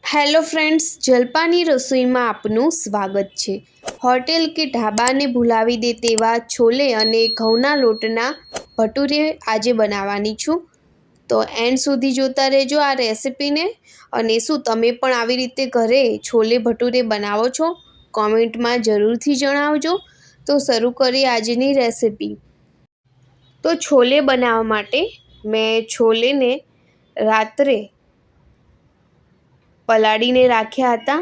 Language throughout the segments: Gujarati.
હેલો ફ્રેન્ડ્સ, જલપાની રસોઈમાં આપનું સ્વાગત છે। હોટેલ કે ઢાબાને ભૂલાવી દે તેવા છોલે અને ઘઉંના લોટના ભટુરે આજે બનાવવાની છું। તો એન્ડ સુધી જોતા રહેજો આ રેસિપીને। અને શું તમે પણ આવી રીતે ઘરે છોલે ભટુરે બનાવો છો? કોમેન્ટમાં જરૂરથી જણાવજો। તો શરૂ કરીએ આજની રેસિપી। તો છોલે બનાવવા માટે મેં છોલેને રાત્રે પલાળીને રાખ્યા હતા।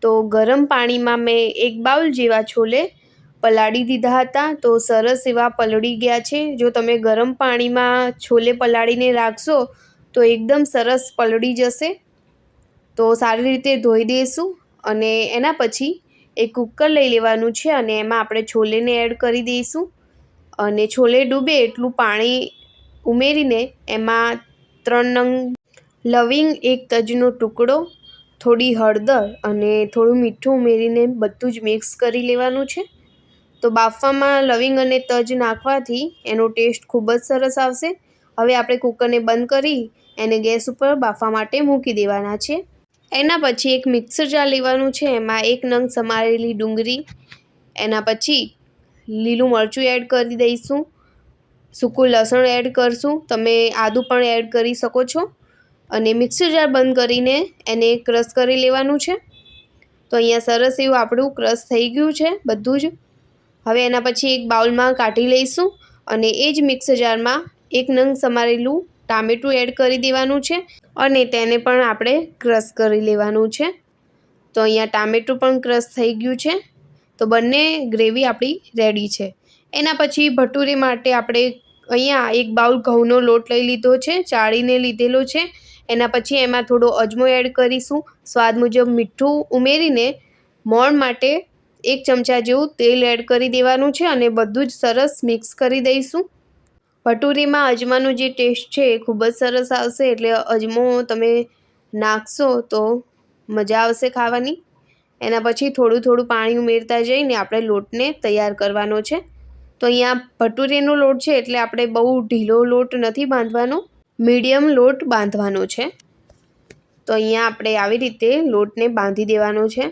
તો ગરમ પાણીમાં મેં એક બાઉલ જેવા છોલે પલાળી દીધા હતા। તો સરસ એવા પલળી ગયા છે। જો તમે ગરમ પાણીમાં છોલે પલાળીને રાખશો તો એકદમ સરસ પલળી જશે। તો સારી રીતે ધોઈ દઈશું અને એના પછી એક કુકર લઈ લેવાનું છે અને એમાં આપણે છોલેને એડ કરી દઈશું અને છોલે ડૂબે એટલું પાણી ઉમેરીને એમાં 3 નંગ લવિંગ, એક તજનો ટુકડો, થોડી હળદર અને થોડું મીઠું ઉમેરીને બધું જ મિક્સ કરી લેવાનું છે। તો બાફવામાં લવિંગ અને તજ નાખવાથી એનો ટેસ્ટ ખૂબ જ સરસ આવશે। હવે આપણે કુકરને બંધ કરી એને ગેસ ઉપર બાફવા માટે મૂકી દેવાના છે। એના પછી એક મિક્સર જાર લેવાનું છે, એમાં 1 નંગ સમારેલી ડુંગળી, એના પછી લીલું મરચું એડ કરી દઈશું, સૂકું લસણ એડ કરશું, તમે આદું પણ એડ કરી શકો છો અને મિક્સર જાર બંધ કરીને એને ક્રશ કરી લેવાનું છે। તો અહીંયા સરસ એવું આપણું ક્રશ થઈ ગયું છે બધું જ। હવે એના પછી એક બાઉલમાં કાઢી લઈશું અને એ જ મિક્સર જારમાં 1 નંગ સમારેલું ટામેટું એડ કરી દેવાનું છે અને તેને પણ આપણે ક્રશ કરી લેવાનું છે। તો અહીંયા ટામેટું પણ ક્રશ થઈ ગયું છે। તો બંને ગ્રેવી આપણી રેડી છે। એના પછી ભટુરે માટે આપણે અહીંયા એક બાઉલ ઘઉંનો લોટ લઈ લીધો છે, ચાળીને લીધેલો છે। એના પછી એમાં થોડો અજમો એડ કરીશું, સ્વાદ મુજબ મીઠું ઉમેરીને મોણ માટે 1 ચમચા જેવું તેલ એડ કરી દેવાનું છે અને બધું જ સરસ મિક્સ કરી દઈશું। ભટુરેમાં અજમાનો જે ટેસ્ટ છે એ ખૂબ જ સરસ આવશે, એટલે અજમો તમે નાખશો તો મજા આવશે ખાવાની। એના પછી થોડું થોડું પાણી ઉમેરતા જઈને આપણે લોટને તૈયાર કરવાનો છે। તો અહીંયા ભટુરેનો લોટ છે એટલે આપણે બહુ ઢીલો લોટ નથી બાંધવાનો, મીડિયમ લોટ બાંધવાનો છે। તો અહીંયા આપણે આવી રીતે લોટને બાંધી દેવાનો છે।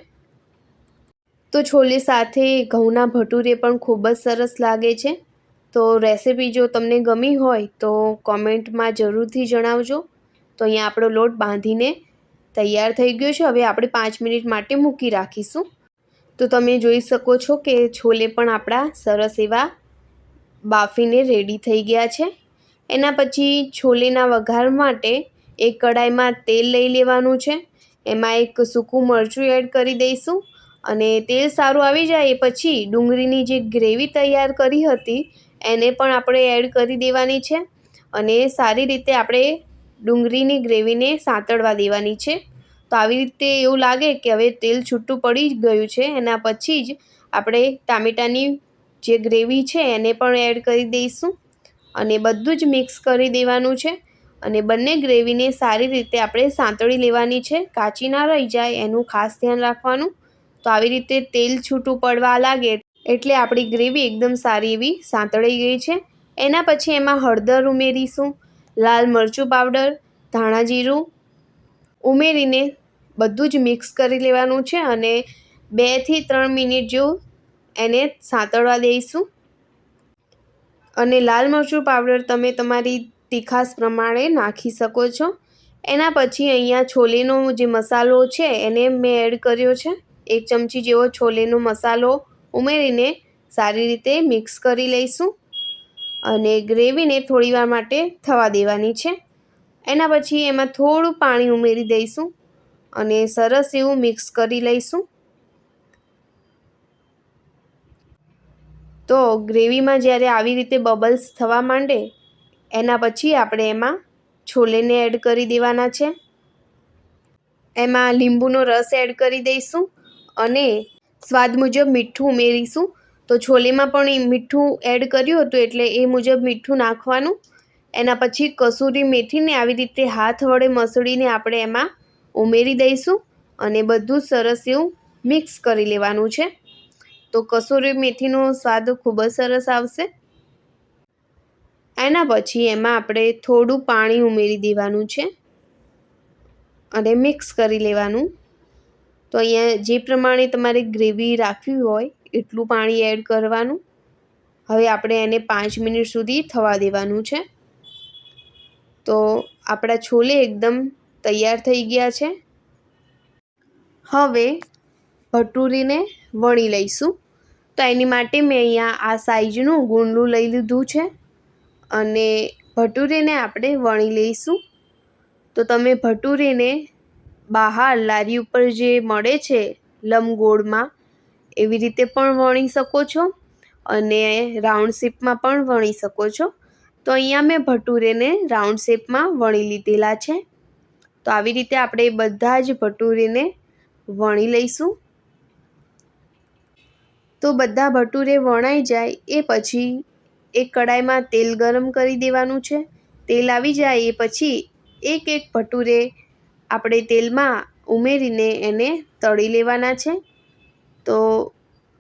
તો છોલે સાથે ઘઉંના ભટુરે પણ ખૂબ જ સરસ લાગે છે। તો રેસિપી જો તમને ગમી હોય તો કોમેન્ટમાં જરૂરથી જણાવજો। તો અહીંયા આપણો લોટ બાંધીને તૈયાર થઈ ગયો છે। હવે આપણે 5 મિનિટ માટે મૂકી રાખીશું। તો તમે જોઈ શકો છો કે છોલે પણ આપણા સરસ એવા બાફીને રેડી થઈ ગયા છે। એના પછી છોલેના વઘાર માટે એક કડાઈમાં તેલ લઈ લેવાનું છે, એમાં એક સૂકું મરચું એડ કરી દઈશું અને તેલ સારું આવી જાય પછી ડુંગળીની જે ગ્રેવી તૈયાર કરી હતી એને પણ આપણે એડ કરી દેવાની છે અને સારી રીતે આપણે ડુંગળીની ગ્રેવીને સાંતળવા દેવાની છે। તો આવી રીતે એવું લાગે કે હવે તેલ છૂટું પડી ગયું છે, એના પછી જ આપણે ટામેટાની જે ગ્રેવી છે એને પણ એડ કરી દઈશું અને બધું જ મિક્સ કરી દેવાનું છે અને બંને ગ્રેવીને સારી રીતે આપણે સાંતળી લેવાની છે, કાચી ના રહી જાય એનું ખાસ ધ્યાન રાખવાનું। તો આવી રીતે તેલ છૂટું પડવા લાગે એટલે આપણી ગ્રેવી એકદમ સારી એવી સાંતળાઈ ગઈ છે। એના પછી એમાં હળદર ઉમેરીશું, લાલ મરચું પાવડર, ધાણા જીરું ઉમેરીને બધું જ મિક્સ કરી લેવાનું છે અને 2 થી 3 મિનિટ જેવું એને સાંતળવા દઈશું। અને લાલ મરચું પાવડર તમે તમારી તીખાશ પ્રમાણે નાખી શકો છો। એના પછી અહીંયા છોલેનો જે મસાલો છે એને મેં એડ કર્યો છે, 1 ચમચી જેવો છોલેનો મસાલો ઉમેરીને સારી રીતે મિક્સ કરી લઈશું અને ગ્રેવીને થોડીવાર માટે થવા દેવાની છે। એના પછી એમાં થોડું પાણી ઉમેરી દઈશું અને સરસ એવું મિક્સ કરી લઈશું। તો ગ્રેવીમાં જ્યારે આવી રીતે બબલ્સ થવા માંડે એના પછી આપણે એમાં છોલેને એડ કરી દેવાના છે, એમાં લીંબુનો રસ એડ કરી દઈશું અને સ્વાદ મુજબ મીઠું ઉમેરીશું। તો છોલેમાં પણ મીઠું એડ કર્યું હતું એટલે એ મુજબ મીઠું નાખવાનું। એના પછી કસૂરી મેથીને આવી રીતે હાથ વડે મસળીને આપણે એમાં ઉમેરી દઈશું અને બધું સરસ એવું મિક્સ કરી લેવાનું છે। તો કસૂરી મેથીનો સ્વાદ ખૂબ જ સરસ આવશે। એના પછી એમાં આપણે થોડું પાણી ઉમેરી દેવાનું છે અને મિક્સ કરી લેવાનું. તો અહીંયા જે પ્રમાણે તમારે ગ્રેવી રાખવી હોય એટલું પાણી એડ કરવાનું. હવે આપણે એને 5 મિનિટ સુધી થવા દેવાનું છે. તો આપણા છોલે એકદમ તૈયાર થઈ ગયા છે. હવે ભટુરીને વણી લઈશું. તો એની માટે મેં અહીંયા આ સાઈઝનું ગુંડલું લઈ લીધું છે અને ભટુરીને આપણે વણી લઈશું. તો તમે ભટુરીને બહાર લારી ઉપર જે મળે છે લંબગોળમાં એવી રીતે પણ વણી શકો છો અને રાઉન્ડ શેપમાં પણ વણી શકો છો. તો અહીંયા મેં ભટુરેને રાઉન્ડ શેપમાં વણી લીધેલા છે. તો આવી રીતે આપણે બધા જ ભટુરેને વણી લઈશું. તો બધા ભટુરે વણાઈ જાય એ પછી એક કડાઈમાં તેલ ગરમ કરી દેવાનું છે. તેલ આવી જાય એ પછી એક એક ભટુરે આપણે તેલમાં ઉમેરીને એને તળી લેવાના છે. તો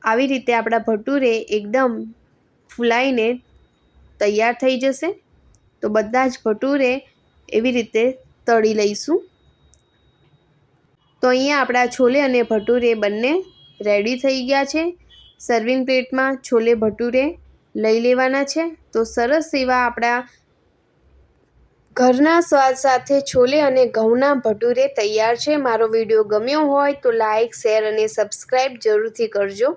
આવી રીતે આપણા ભટુરે એકદમ ફૂલાઈને તૈયાર થઈ જશે. તો બધા જ ભટુરે એવી રીતે તળી લઈશું. તો અહીંયા આપણા છોલે અને ભટુરે બંને રેડી થઈ ગયા છે. સર્વિંગ પ્લેટમાં છોલે ભટુરે લઈ લેવાના છે. તો સરસ એવા આપણા ઘરના સ્વાદ સાથે છોલે અને ઘઉંના ભટુરે તૈયાર છે. મારો વિડીયો ગમ્યો હોય તો લાઈક, શેર અને સબસ્ક્રાઈબ જરૂરથી કરજો.